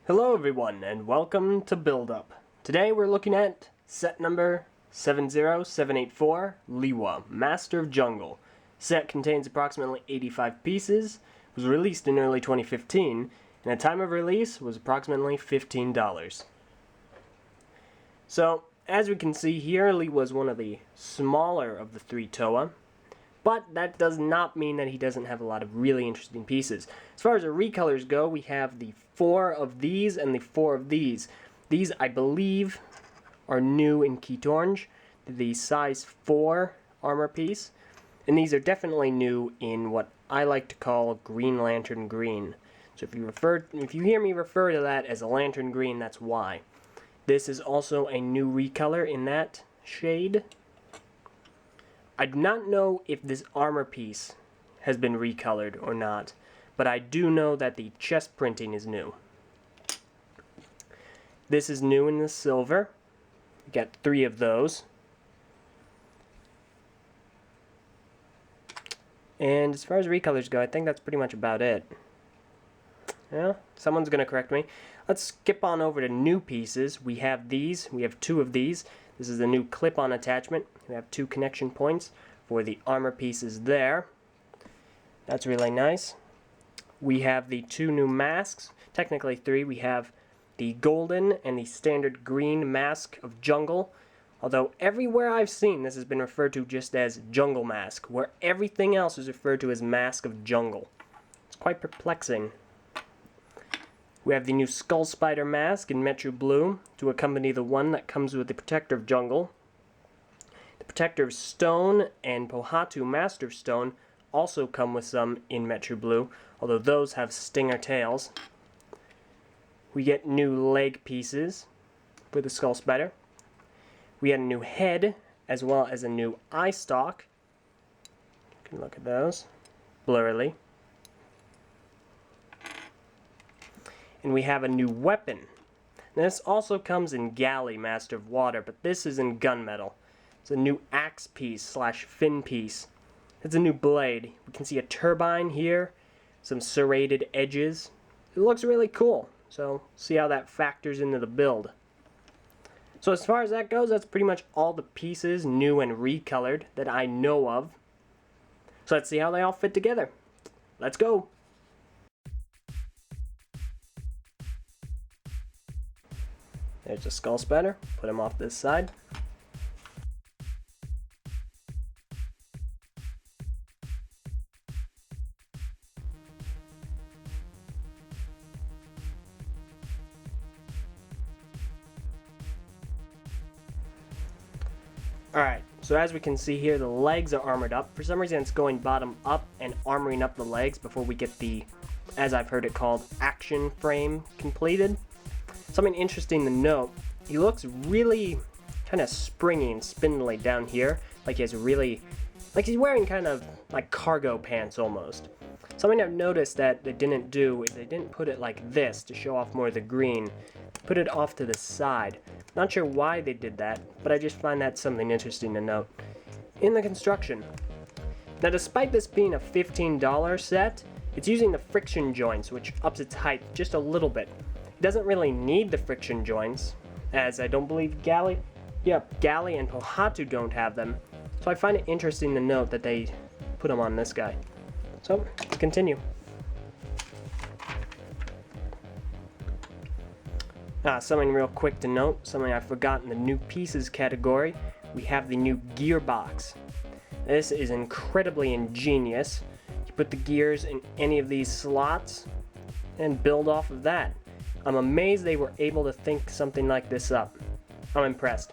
Hello everyone and welcome to Build Up. Today we're looking at set number 70784, Lewa, Master of Jungle. Set contains approximately 85 pieces, was released in early 2015, and the time of release was approximately $15. So, as we can see here, Lewa is one of the smaller of the three Toa, but that does not mean that he doesn't have a lot of really interesting pieces. As far as the recolors go, we have the 4 of these and the 4 of these. These, I believe, are new in Keat Orange, the size 4 armor piece. And these are definitely new in what I like to call Green Lantern Green. So if you hear me refer to that as a Lantern Green, that's why. This is also a new recolor in that shade. I do not know if this armor piece has been recolored or not, but I do know that the chest printing is new. This is new in the silver. We got 3 of those. And as far as recolors go, I think that's pretty much about it. Yeah, someone's going to correct me. Let's skip on over to new pieces. We have these. We have 2 of these. This is the new clip-on attachment. We have 2 connection points for the armor pieces there. That's really nice. We have the 2 new masks. Technically 3. We have the golden and the standard green mask of jungle. Although everywhere I've seen this has been referred to just as jungle mask, where everything else is referred to as mask of jungle. It's quite perplexing. We have the new Skull Spider mask in Metro Blue to accompany the one that comes with the Protector of Jungle. The Protector of Stone and Pohatu Master of Stone also come with some in Metro Blue, although those have stinger tails. We get new leg pieces for the Skull Spider. We had a new head as well as a new eye stalk. You can look at those blurrily. And we have a new weapon. Now, this also comes in Galley, Master of Water, but this is in gunmetal. It's a new axe piece slash fin piece. It's a new blade. We can see a turbine here, some serrated edges. It looks really cool, so see how that factors into the build. So as far as that goes, that's pretty much all the pieces, new and recolored, that I know of. So let's see how they all fit together. Let's go! There's the Skull Spider. Put him off this side. Alright, so as we can see here, the legs are armored up. For some reason it's going bottom up and armoring up the legs before we get the, as I've heard it called, action frame completed. Something interesting to note, he looks really kind of springy and spindly down here, like he has really, like he's wearing kind of like cargo pants almost. Something I've noticed that they didn't do is they didn't put it like this to show off more of the green. Put it off to the side. Not sure why they did that, but I just find that something interesting to note. In the construction. Now, despite this being a $15 set, it's using the friction joints, which ups its height just a little bit. It doesn't really need the friction joints, as I don't believe Galley and Pohatu don't have them. So I find it interesting to note that they put them on this guy. So, let's continue. Something real quick to note, something I forgot in the new pieces category, we have the new gearbox. This is incredibly ingenious. You put the gears in any of these slots and build off of that. I'm amazed they were able to think something like this up. I'm impressed.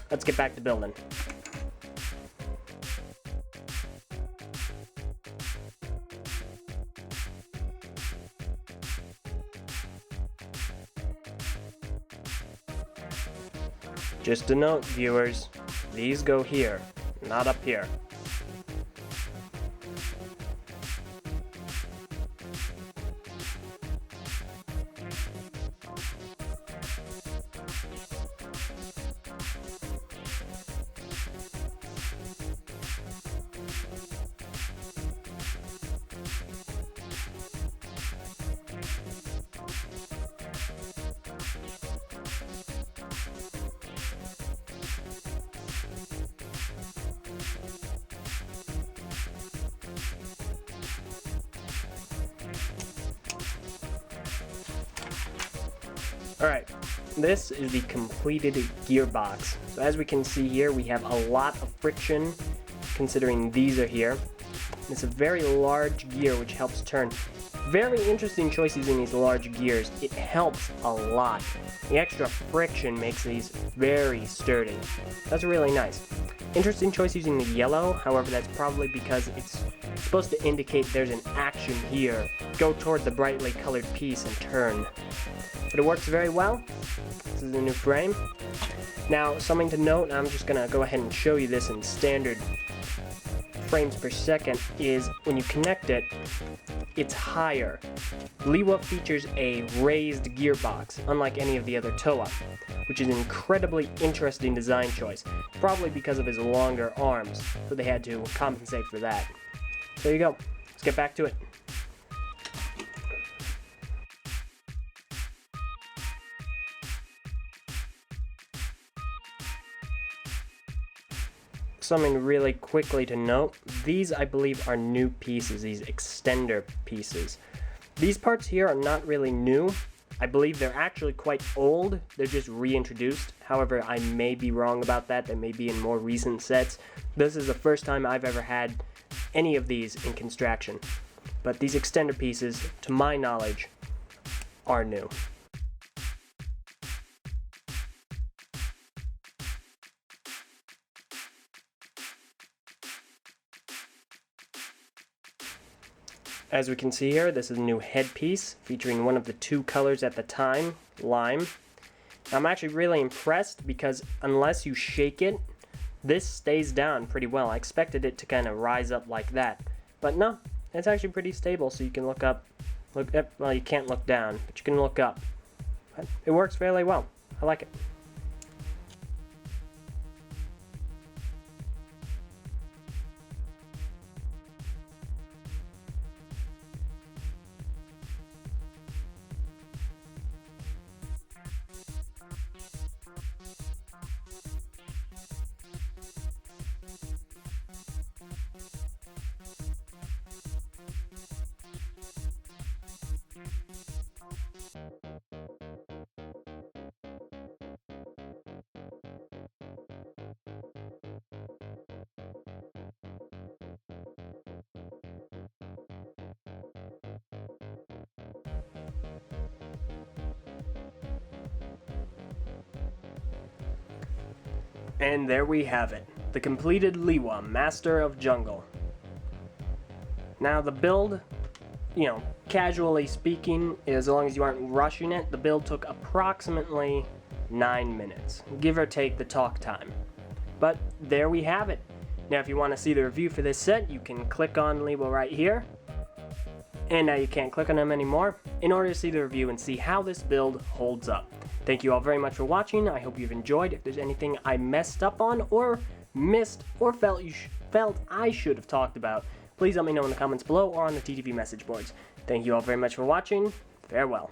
Let's get back to building. Just a note, viewers, these go here, not up here. Alright, this is the completed gearbox. So as we can see here, we have a lot of friction considering these are here. It's a very large gear which helps turn. Very interesting choices in these large gears. It helps a lot. The extra friction makes these very sturdy. That's really nice. Interesting choice using the yellow, however that's probably because it's supposed to indicate there's an action here. Go toward the brightly colored piece and turn. But it works very well. This is the new frame. Now, something to note, I'm just gonna go ahead and show you this in standard frames per second, is when you connect it, it's higher. Lewa features a raised gearbox, unlike any of the other Toa, which is an incredibly interesting design choice, probably because of his longer arms, so they had to compensate for that. So there you go. Let's get back to it. Something really quickly to note, these I believe are new pieces, these extender pieces. These parts here are not really new. I believe they're actually quite old, they're just reintroduced. However, I may be wrong about that, they may be in more recent sets. This is the first time I've ever had any of these in construction. But these extender pieces, to my knowledge, are new. As we can see here, this is a new headpiece featuring one of the two colors at the time, lime. I'm actually really impressed because unless you shake it, this stays down pretty well. I expected it to kind of rise up like that, but no, it's actually pretty stable, so you can look up, well, you can't look down, but you can look up. But it works fairly well. I like it. And there we have it, the completed Lewa, Master of Jungle. Now the build, casually speaking, as long as you aren't rushing it, the build took approximately 9 minutes, give or take the talk time. But there we have it. Now if you want to see the review for this set, you can click on Lewa right here. And now you can't click on them anymore in order to see the review and see how this build holds up. Thank you all very much for watching. I hope you've enjoyed. If there's anything I messed up on or missed or felt I should have talked about, please let me know in the comments below or on the TTV message boards. Thank you all very much for watching. Farewell.